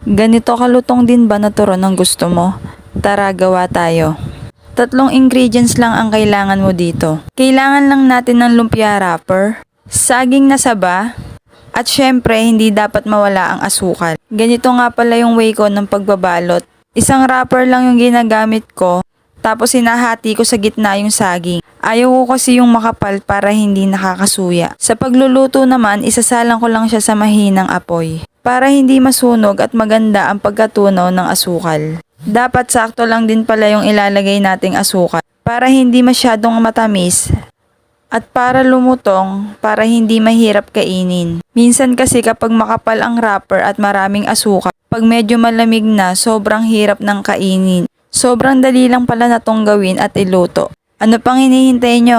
Ganito kalutong din ba na turon ang gusto mo? Tara, gawa tayo. 3 ingredients lang ang kailangan mo dito. Kailangan lang natin ng lumpia wrapper, saging na saba, at syempre hindi dapat mawala ang asukal. Ganito nga pala yung way ko ng pagbabalot. Isang wrapper lang yung ginagamit ko, tapos hinahati ko sa gitna yung saging. Ayaw ko kasi yung makapal para hindi nakakasuya. Sa pagluluto naman, isasalang ko lang siya sa mahinang apoy para hindi masunog at maganda ang pagkatunaw ng asukal. Dapat sakto lang din pala yung ilalagay nating asukal para hindi masyadong matamis at para lumutong para hindi mahirap kainin. Minsan kasi kapag makapal ang wrapper at maraming asukal, pag medyo malamig na, sobrang hirap ng kainin. Sobrang dali lang pala na tong gawin at iluto. Ano pang hinihintay nyo?